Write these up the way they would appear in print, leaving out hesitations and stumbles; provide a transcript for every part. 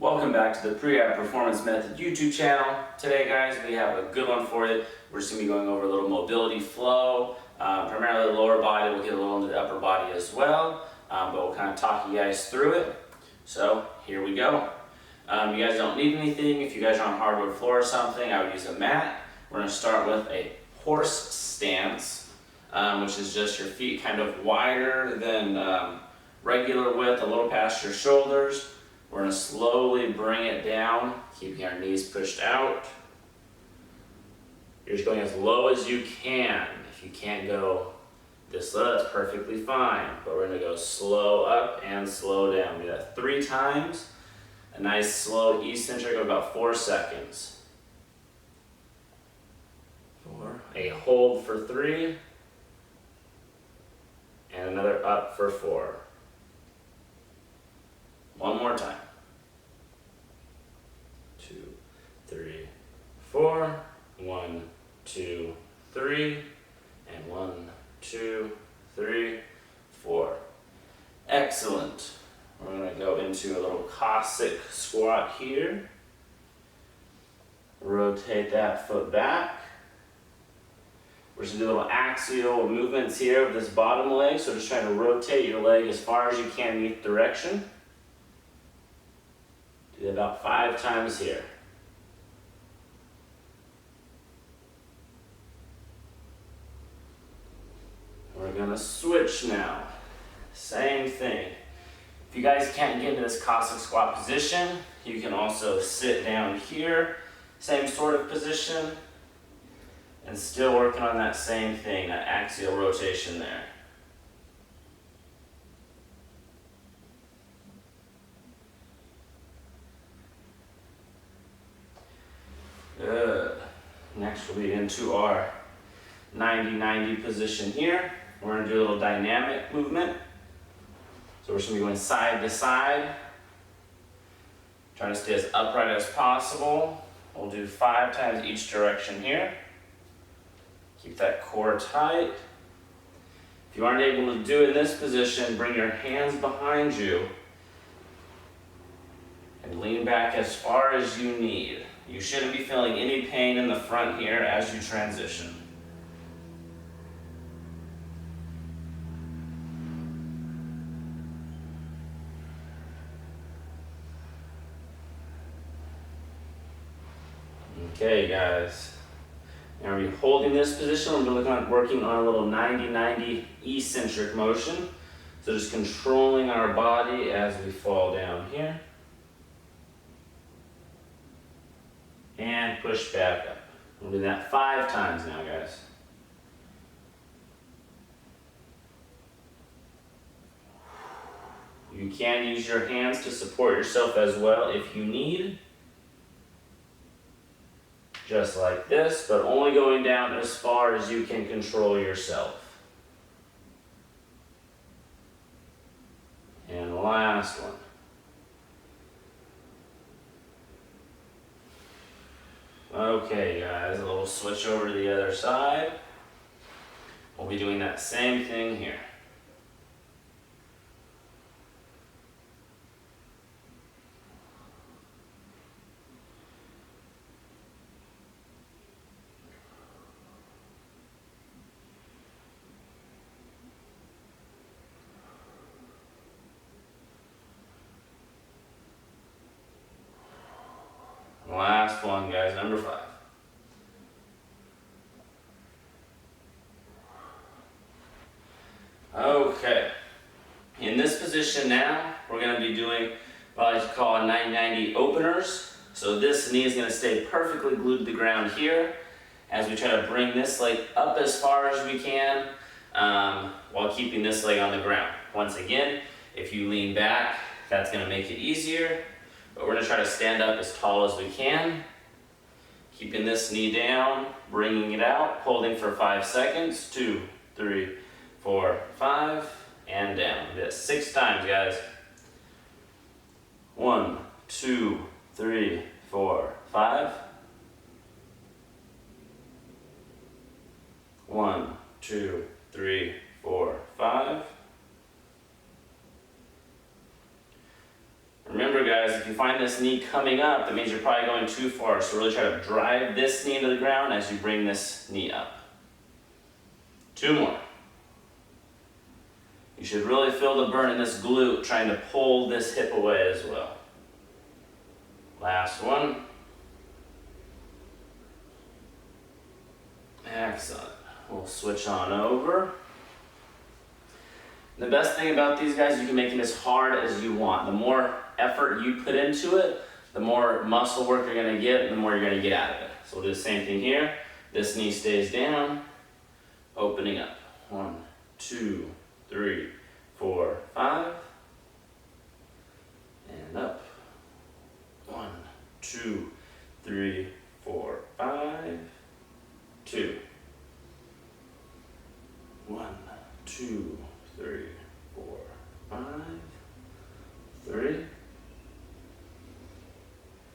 Welcome back to the Pre-Ab Performance Method YouTube channel. Today guys, we have a good one for you. We're just going to be going over a little mobility flow, primarily the lower body. We'll get a little into the upper body as well, but we'll kind of talk you guys through it. So here we go. You guys don't need anything. If you guys are on hardwood floor or something, I would use a mat. We're going to start with a horse stance, which is just your feet kind of wider than regular width, a little past your shoulders. We're going to slowly bring it down, keeping our knees pushed out. You're just going as low as you can. If you can't go this low, that's perfectly fine. But we're going to go slow up and slow down. Do that 3 times. A nice slow eccentric of about 4 seconds. 4. A hold for 3. And another up for 4. One more time. 2, 3, 4. 1, 2, 3. And 1, 2, 3, 4. Excellent. We're going to go into a little Cossack squat here. Rotate that foot back. We're just going to do little axial movements here of this bottom leg. So just trying to rotate your leg as far as you can in each direction. Do that about 5 times here. We're going to switch now. Same thing. If you guys can't get into this Cossack squat position, you can also sit down here, same sort of position, and still working on that same thing, that axial rotation there. Good. Next we'll be into our 90-90 position here. We're going to do a little dynamic movement. So we're just going to be going side to side, trying to stay as upright as possible. We'll do 5 times each direction here. Keep that core tight. If you aren't able to do it in this position, bring your hands behind you and lean back as far as you need. You shouldn't be feeling any pain in the front here as you transition. Okay guys, now we're holding this position. We're looking at working on a little 90-90 eccentric motion. So just controlling our body as we fall down here. And push back up. We'll do that 5 times now, guys. You can use your hands to support yourself as well if you need. Just like this, but only going down as far as you can control yourself. And last one. Okay guys, a little switch over to the other side. We'll be doing that same thing here. Last one, guys, number 5. Okay, in this position now, we're going to be doing what I like to call 90-90 openers. So this knee is going to stay perfectly glued to the ground here as we try to bring this leg up as far as we can while keeping this leg on the ground. Once again, if you lean back, that's going to make it easier. But we're going to try to stand up as tall as we can. Keeping this knee down, bringing it out, holding for 5 seconds. 2, 3, 4, 5, and down. Do this 6 times, guys. 1, 2, 3, 4, 5. 1, 2, 3, 4, 5. Remember, guys, guys, if you find this knee coming up, that means you're probably going too far. So really try to drive this knee into the ground as you bring this knee up. 2 more. You should really feel the burn in this glute, trying to pull this hip away as well. Last one. Excellent. We'll switch on over. The best thing about these guys, you can make it as hard as you want. The more effort you put into it, the more muscle work you're going to get, and the more you're going to get out of it. So we'll do the same thing here. This knee stays down, opening up. 1, 2, 3, 4, 5. And up. 1, 2, 3, 4, 5. 2. 1, 2, 3, 4, 5. 3.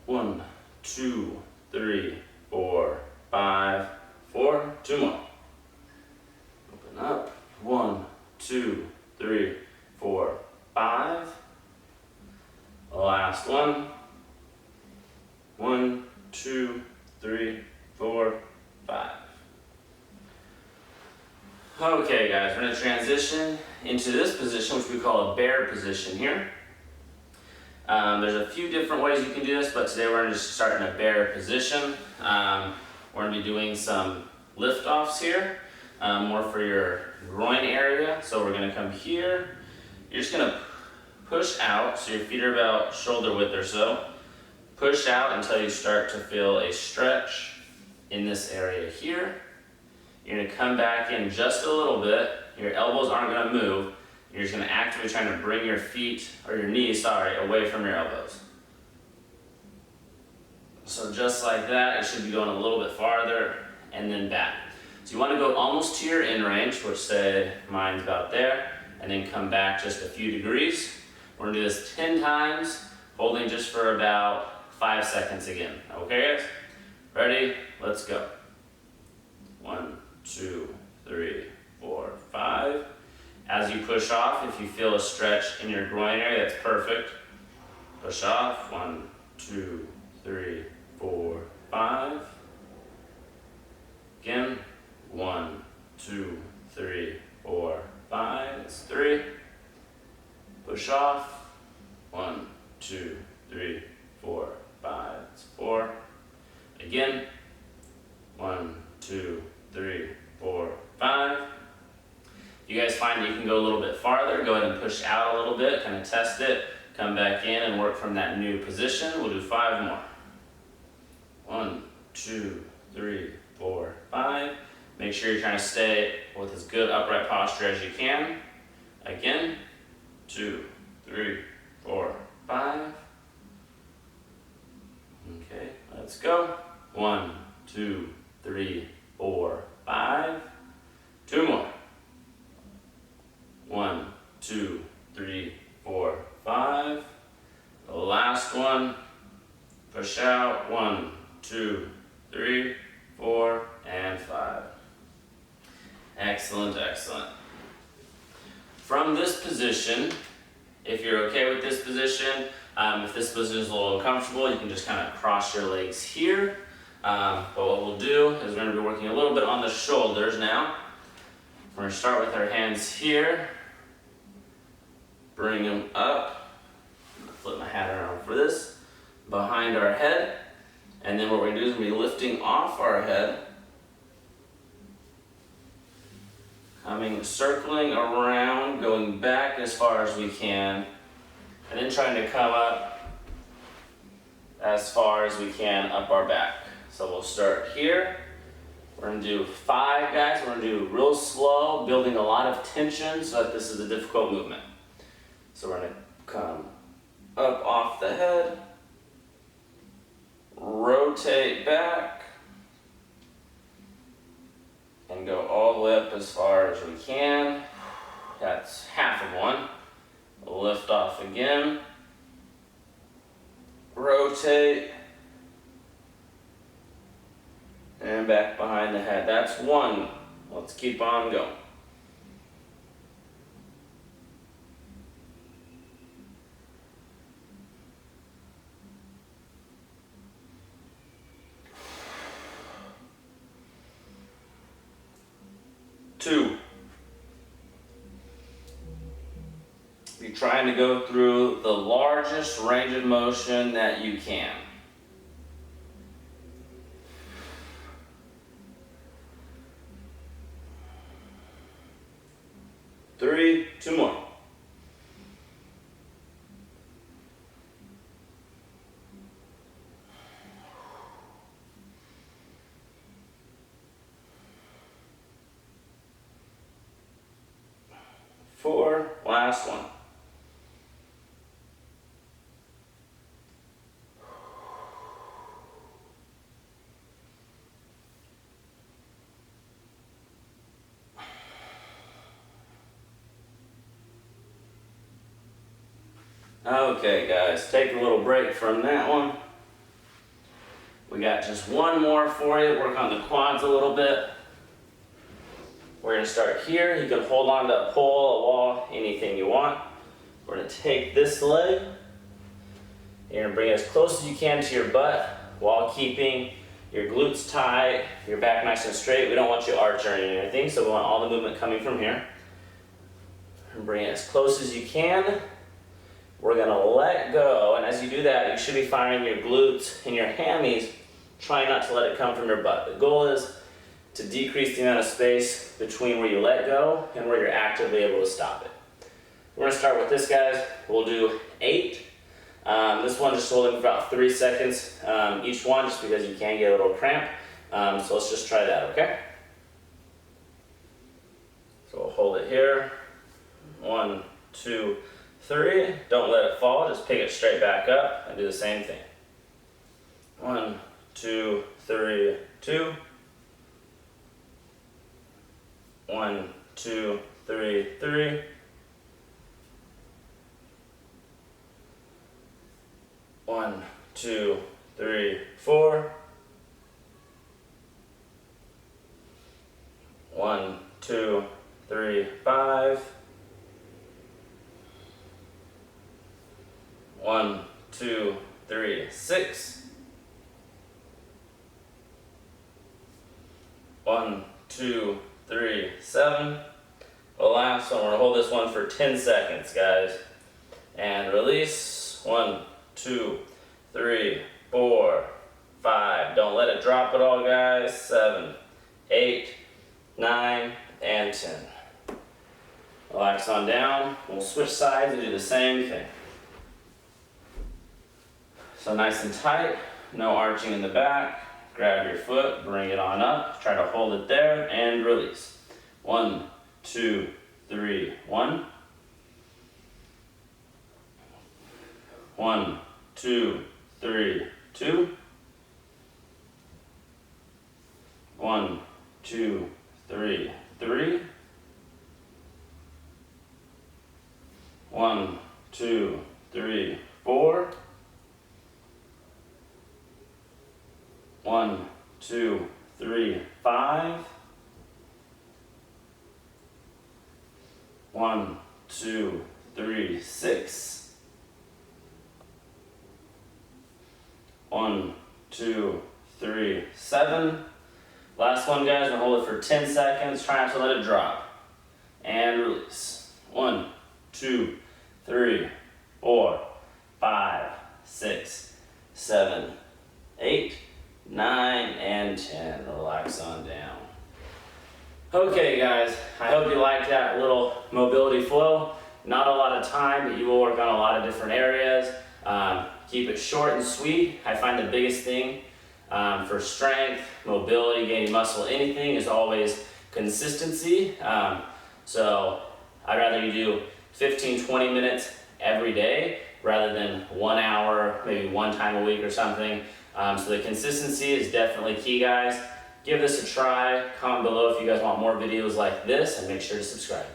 1, 2, 3, 4, 5, 4. 2 more. Open up. 1, 2, 3, 4, 5. Last one. 1, 2, 3, 4, 5. Okay guys, we're going to transition into this position, which we call a bear position here. There's a few different ways you can do this, but today we're going to just start in a bear position. We're going to be doing some lift-offs here, more for your groin area. So we're going to come here. You're just going to push out, so your feet are about shoulder width or so. Push out until you start to feel a stretch in this area here. You're going to come back in just a little bit. Your elbows aren't going to move. You're just going to actively try to bring your feet, or your knees, away from your elbows. So just like that, it should be going a little bit farther and then back. So you want to go almost to your in range, which say mine's about there, and then come back just a few degrees. We're going to do this 10 times, holding just for about 5 seconds again. Okay guys? Ready? Let's go. 1, 2, 3, 4, 5. As you push off, if you feel a stretch in your groin area, that's perfect. Push off. 1, 2, 3, 4, 5. Again. 1, 2, 3, 4, 5. That's 3. Push off. 1, 2, 3, 4, 5. That's 4. Again. 1, 2, 3, 4, 5. You guys find that you can go a little bit farther, go ahead and push out a little bit, kind of test it, come back in and work from that new position. We'll do 5 more. 1, 2, 3, 4, 5. Make sure you're trying to stay with as good upright posture as you can. Again, 2, 3, 4, 5. Okay, let's go. 1, 2, 3, 4, 5. 2 more. 1, 2, 3, 4, 5. The last one. Push out. 1, 2, 3, 4, and 5. Excellent, excellent. From this position, if you're okay with this position, if this position is a little uncomfortable, you can just kind of cross your legs here. But what we'll do is we're going to be working a little bit on the shoulders now. We're going to start with our hands here. Bring them up. Flip my hat around for this. Behind our head. And then what we're going to do is we're going to be lifting off our head. Circling around, going back as far as we can. And then trying to come up as far as we can up our back. So we'll start here. We're going to do 5, guys. We're going to do real slow, building a lot of tension so that this is a difficult movement. So we're going to come up off the head, rotate back, and go all the way up as far as we can. That's half of one. Lift off again, rotate, and back behind the head. That's 1. Let's keep on going. 2. You're trying to go through the largest range of motion that you can. 3, 2 more. 4, last one. Okay guys, take a little break from that one. We got just one more for you. Work on the quads a little bit. We're going to start here. You can hold on to a pole, a wall, anything you want. We're going to take this leg. You're going to bring it as close as you can to your butt while keeping your glutes tight, your back nice and straight. We don't want you arching or anything, so we want all the movement coming from here. And bring it as close as you can. We're going to let go, and as you do that, you should be firing your glutes and your hammies. Try not to let it come from your butt. The goal is to decrease the amount of space between where you let go and where you're actively able to stop it. We're going to start with this, guys. We'll do 8. This one just holding for about 3 seconds each one, just because you can get a little cramp. So let's just try that, okay? So we'll hold it here. 1, 2, 3. Don't let it fall. Just pick it straight back up and do the same thing. 1, 2, 3, 2. 1, 2, 3, 3. 1, 2, 3, 4. 1, 2, 3, 5. 1, 2, 3, 6. 1, 2, 3, 7. The last one, we're gonna hold this one for 10 seconds, guys. And release. 1, 2, 3, 4, 5. Don't let it drop at all, guys. 7, 8, 9, and 10. Relax on down. We'll switch sides and do the same thing. So nice and tight, no arching in the back. Grab your foot, bring it on up. Try to hold it there and release. 1, 2, 3, 1. 1, 2, 3, 2. 1, 2, 3, 3. 1, 2, 3, 4. 1, 2, 3, 5. 1, 2, 3, 6. 1, 2, 3, 7. Last one, guys. We'll hold it for 10 seconds. Try not to let it drop. And release. 1, 2, 3, 4, 5, 6, 7, 8, 9, and 10. Relax on down. Okay, guys, I hope you liked that little mobility flow. Not a lot of time, but you will work on a lot of different areas. Keep it short and sweet. I find the biggest thing for strength, mobility, gaining muscle, anything is always consistency. So I'd rather you do 15, 20 minutes every day rather than 1 hour, maybe one time a week or something. So the consistency is definitely key, guys. Give this a try. Comment below if you guys want more videos like this, and make sure to subscribe.